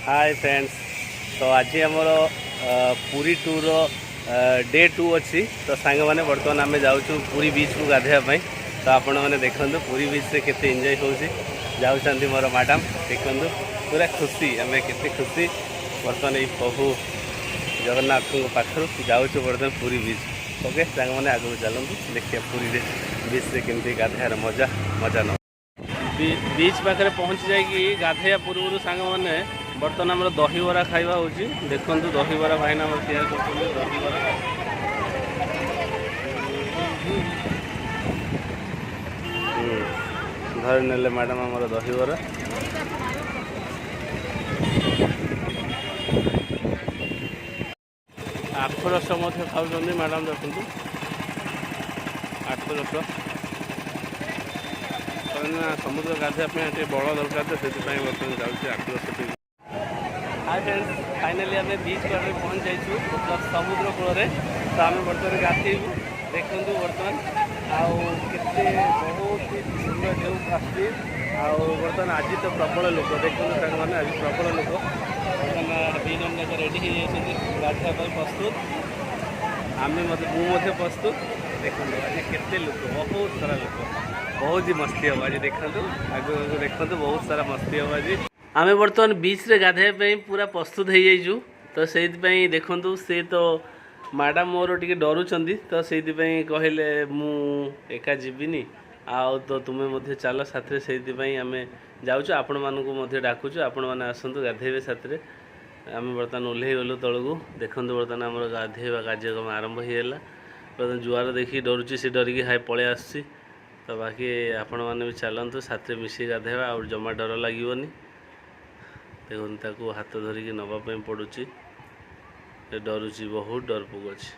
Hi friends. तो आज आमर पुरी टूर डे 2 अच्छी। तो सांग मैंने बर्तमान आम जाऊँ पुरी बीच को गाधेवाई। तो आपण मैंने देखो पुरी बीच से केते एंजॉय होती मोर मैडम देखो पूरा खुशी आम के खुशी बर्तमान ये प्रभु जगन्नाथ पाखर जाऊँ बर्तमान पुरी बीच। ओके सांग मैंने आगे चलते देखिए पुरी बीच से केमती गाधेयार मजा मजा न बीच पाखे पहुँची जाकि गाधेया पूर्व सांग मैंने बर्तमान आम दहीबरा खाଇବା होची। देखंतु दहीबरा भाईना आम तैयार करछन दहीबरा धर नेले मैडम आमर दहीबरा आख रस खाऊँ मैडम देखंतु आख रस समुद्र गाधेवाई बड़ दरकार तो से बर्तमान जाऊँगी आख रस। हाय फ्रेंड्स फाइनाली आम बीच कड़े पहुँच जाइए प्लस समुद्र कूल में। तो आम बर्तमान गाधेबू देखु बर्तमान आते बहुत सुंदर ढेउ आसती बर्तमान आज तो प्रबल लोक देखते मैंने आज प्रबल लोक बर्तमान 2 जन जाक रेडी हो गाधेवाई प्रस्तुत आम मुझे प्रस्तुत देखो आज केते लोक बहुत सारा लोक बहुत ही मस्ती हम आज देखो आगे देखो बहुत सारा मस्ती हम आज आम बर्तमान बीच रे गाधेवाई पूरा प्रस्तुत हो जाइजु। तो से देखु सी तो मैडम मोर टे डरुंच तो से कहले मु एका जीविनी आउ तो तुम्हें मध्य चल साथ से आम जाऊँ आपण मानक डाकुचु आपण मैंने आसतु गाधेबे साथ आम बर्तमान ओह्ल गलु तलू देखु बर्तमान आम गाधेवा कार्यक्रम आरंभ होगा। बर्तमान जुआर देखिए डरुची से डरिकी हाय पलि आसी। तो बाकी आपण मैंने भी चलतु साथ मिसी गाधेवा और जमा डर लगनी देखो हाथ धरिकी नवाप पड़ुची डरुची बहुत डरपोक अच्छी।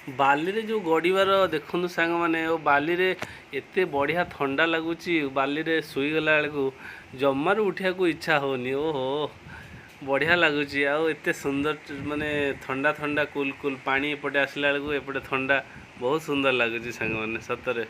बाली रे जो गड़ीबार देखु सांग मैंने बाली रे एते बढ़िया ठंडा लगुच बाली रे शुईगला बेलू जमार उठा को इच्छा होनी। ओहो बढ़िया लगुच आते सुंदर माने ठंडा ठंडा कुल कुल पानी एपटे आसला बेलू एपटे ठंडा बहुत सुंदर लगुच सांग मैंने सतरे।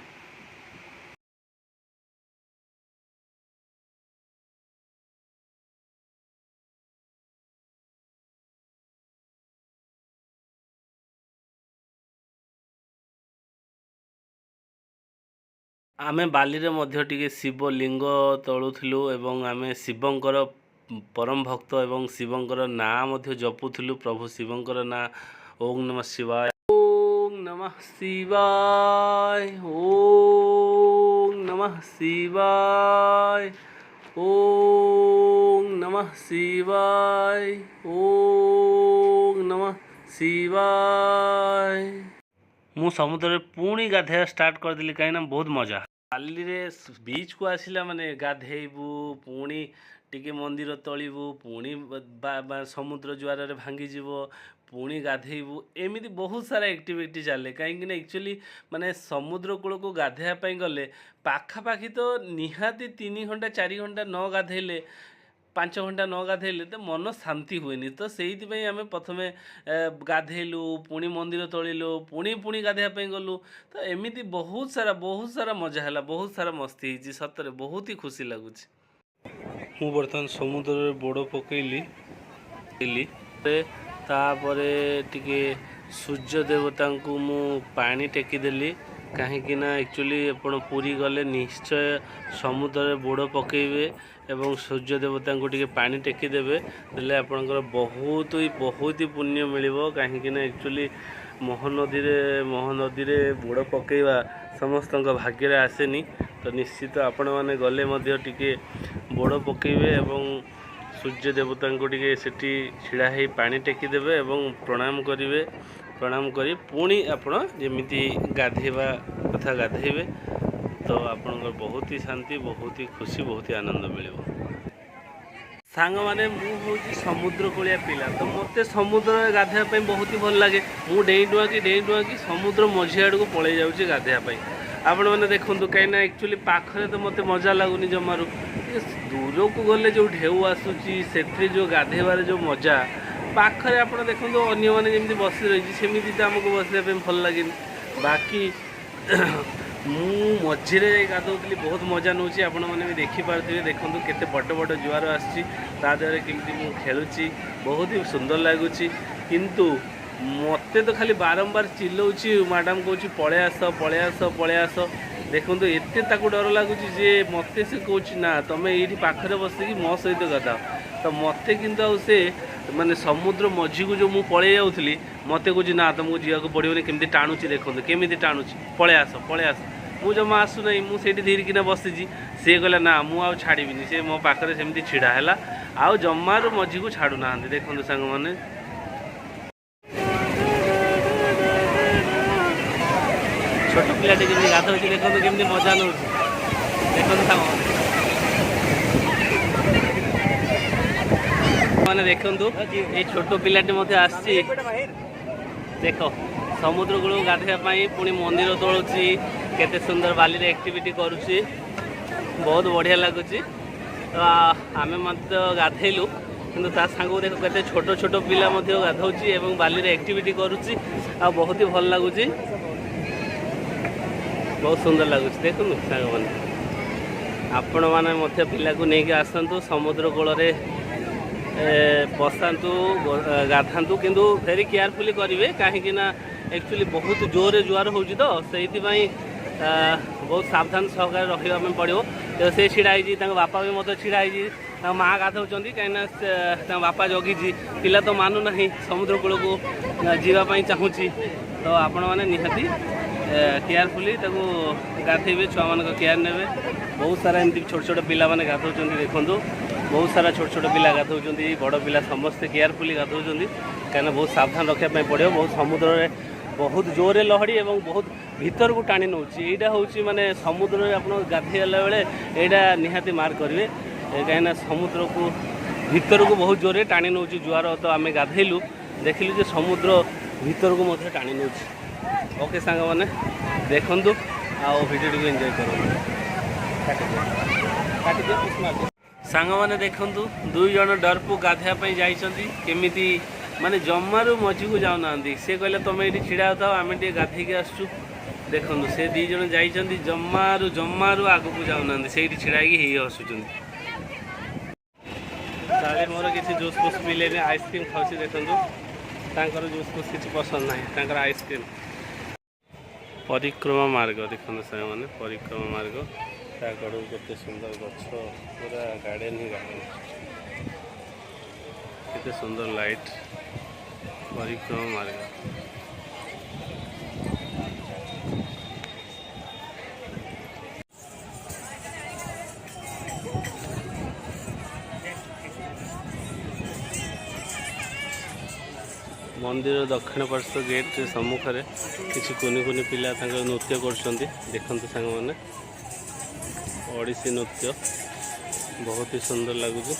आमे बाली रे मध्य टिके शिवलिंग तलुथिलु एवं आमे शिवंकर परम भक्त एवं शिवंकर ना मध्य जपुथिलु प्रभु शिवंकर ना ओम नमः शिवाय ओम नमः शिवाय ओम नमः शिवाय ओम नमः शिवाय ओम नमः शिवाय। मु समुद्र पुणी गाधेया स्टार्ट करदेली कहीं बहुत मजा बाली रे बीच को आसला माने गाधेबू पुणी टिके मंदिर तलबू पुणी समुद्र जुआर रे भांगीजीव पुणी गाधेबू एमती बहुत सारा एक्टिविटी चले कहीं एक्चुअली माने समुद्र कूल को गाधेवाई गले पाखापाखि तो निहाती 3 घंटा 4 घंटा न गाधेले 5 घंटा न गाधेले तो मन शांति हुए। तो से आम प्रथम गाधेलु पुणी मंदिर तलिलु पुणी पुणी गाधेवाई गलु। तो एमती बहुत सारा मजा है बहुत सारा मस्ती होती सतरे बहुत ही खुशी लगुच। मु बर्तमान समुद्र बोड़ पकईली तापरे टिके सूर्य देवता को मु पानी टेकीदेली कहीं एक्चुअली आपण पुरी गले निश्चय समुद्र बोड़ पकेबे एवं सूर्य देवता को टिके पानी टेकीदेवे देले आपणकर बहुत ही पुण्य मिलिबो कहीं एक्चुअली महानदी रे बोड़ पकेवा समस्त भाग्य रे आसेनी। तो निश्चित आपण माने गले मध्य टिके बोड़ पकेबे एवं सूर्य देवता को टिके सेठी छिड़ा हे पानी टेकीदेवे एवं प्रणाम करिवे प्रणाम करी पुणी आपण जेमिति गाधेवा कथा गाधेबे। तो आपणकर बहुत ही शांति बहुत ही खुशी बहुत ही आनंद मिलिबो। सांग माने मु होची समुद्र कूलिया पिला तो मते समुद्र गाधेवाई बहुत ही भल लगे। मु डेई डुआ की समुद्र मझी आड़ को पलि जाऊँगी गाधेवाई। आपण मैंने देखूँ कहीं एक्चुअली पाखरे तो मते मजा लगुनि जमारू दूर को गले जो ढेउ आसूची से जो गाधेबार जो मजा पाखरे आप देखो अन्य मैंने जमी बस रही सेमती तो आमको बसवाई भल लगे बाकी मु मझे गाधोली बहुत मजा नौ आपण मैंने भी देखिपे देखो केते बड़ बड़ जुआर आसर केमी खेलुची बहुत ही सुंदर लगुच किंतु मत तो खाली बारंबार चिल्लाऊँ मैडम कौच पलि आस पलि आस पलि आस देखो एत डर लगुच जे मत से कौच ना तुम ये पाखे बसिकी मो सहित गाधाओ तो मत कि से माने समुद्र मझी को जो मुझे पलि जाऊँगी मत कौच ना तुमको जावाक पड़ोनी केमी टाणुची देखो केमी टाणुची पलि आस मु जमा आसुना मुझे धीरकिना बसीची सी कहला ना मुझे छाड़बी सी मो पाखे सेमती छिड़ा है आउ जमार मझी को छाड़ू ना देखो सांग मैंने छोट पिलाटे केमी गाधो देखो केमी मजा नौ देखो सांग मैंने देखु ये छोट पिलाटे मत आसी देख समुद्र कूल गाधेवाई पुणी मंदिर तोलुची केते सुंदर बाली रे एक्टिविटी करुची बहुत बढ़िया लगुच तो आम मत गाधेलु किंतु ता सांग देख केते छोट छोट पिला गाधौची एवं बाली रे एक्टिविटी करुची आ बहुत ही भल लगुच बहुत सुंदर लगुच देखु सांग मैंने आपण मैंने मत पिला को लेकिन आसतु समुद्र कूल बसातु गाधातु किंतु भेरी केयरफुली करेंगे कहीं एक्चुअली बहुत जोरे जुआर हो से बहुत सावधान सहकार रखा पड़ो तो से छिड़ाई बापा भी मत छिड़ाई माँ गाधौं कहीं बापा जगी पिला तो मानु ना समुद्र कूल को जावाई चाहूँगी तो आपण मैंने निहाती केयरफुली गाधेबे छुआ मान केयर ने बहुत सारा एमती छोट छोट पिला माने गाधौं देखूँ बहुत सारा छोट छोट पिला गाधौं बड़ पिला समस्ते केयरफुली गाधौं कहीं बहुत सावधान रखापी पड़ो बहुत समुद्र में बहुत जोरे लहड़ी एवं बहुत भीतर को टाणी नौ यहाँ हूँ माने समुद्र में आप गाधेला बेले यहाँ निहाती मार्क करेंगे कहीं समुद्र को भीतर को बहुत जोरे टाणी नौ जुआर तो आम गाधेलु देखिलु जे समुद्र भीतर को मत टाणी नौ ओके सांग मैंने देखु आओ भिडियो को एंजॉय करो सांग मैंने देखु दुई जन डरपु गाधेवाई जाती माने जमारू मझी को जाऊना सी कहले तुम ये छिड़ा था आम गाधे आसु देखु से दी जन जाइए जमारू जमारू आग को जाऊना से छिड़ाई ही हसुँच मोर किसी जूस फूस पिले आइसक्रीम खाऊँ देखो जूस फूस किसी पसंद ना आइसक्रीम परिक्रमा मार्ग देखो सारे मैंने परिक्रमा मार्ग कड़ू के सुंदर गछ पूरा गार्डन ही गार्डन केते सुंदर लाइट परिक्रमा मार्ग मंदिर दक्षिण पार्श्व गेट सम्मुखें किसी कुनि कुनि पिला नृत्य कर देखते सांग मैंने ओडिसी नृत्य बहुत ही सुंदर लगुच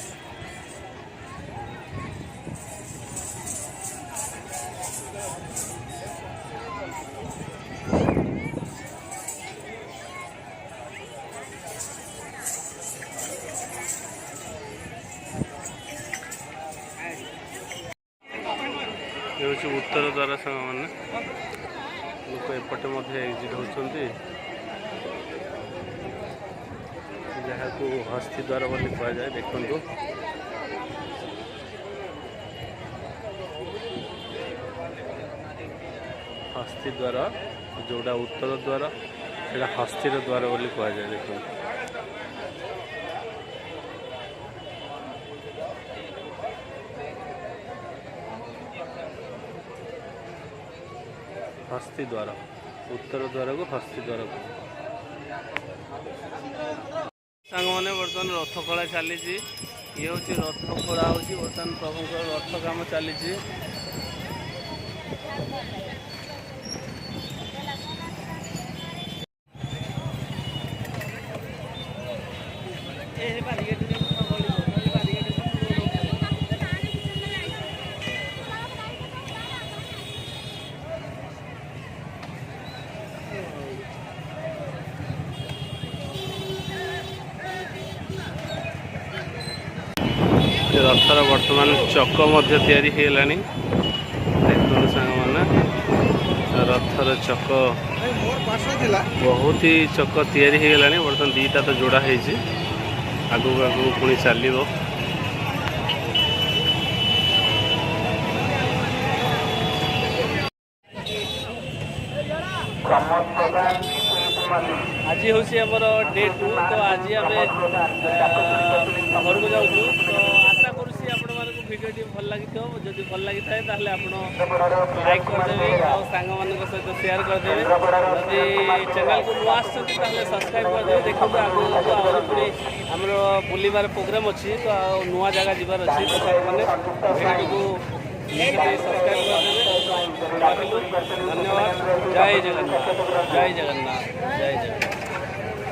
ये उत्तर द्वारा सांग मैंने लोक एपटे एक्जिट होती जहाँ को हस्ती द्वार बोली कह जाए देखु हस्ती द्वार जोड़ा उत्तर द्वार से हस्तीर द्वार बोली कह जाए देखो हस्ती द्वार उत्तर द्वार को हस्ती द्वार सांग मैंने बर्तमान रथ खड़ा चली ये हूँ रथ खड़ा हो बर्तमान प्रभु रथ काम चली रथर वर्तमान चक मध्य तैयारी होगलानी देखते सांग मैंने रथर चक बहुत ही चक तैयारी होगलानी बर्तमान दीटा तो जोड़ा है आगू आगू पुणी चलो आज हूँ आमर डे 2 तो आज आम घर को जाऊँ तो आशा करुँची आपको भल लगी जब भल लगी था लाइक करदे और सांग मान सहित सेयार करदे जदि चैनल को नुआ सब्सक्राइब करदे देखो आगे पुणी आमर बुलबार प्रोग्राम अच्छी तो नुआ जगह जीवार अच्छी तो मैंने भिडियो सब्सक्राइब करदे धन्यवाद जय जगन्नाथ जय जगन्नाथ जय जगन्नाथ।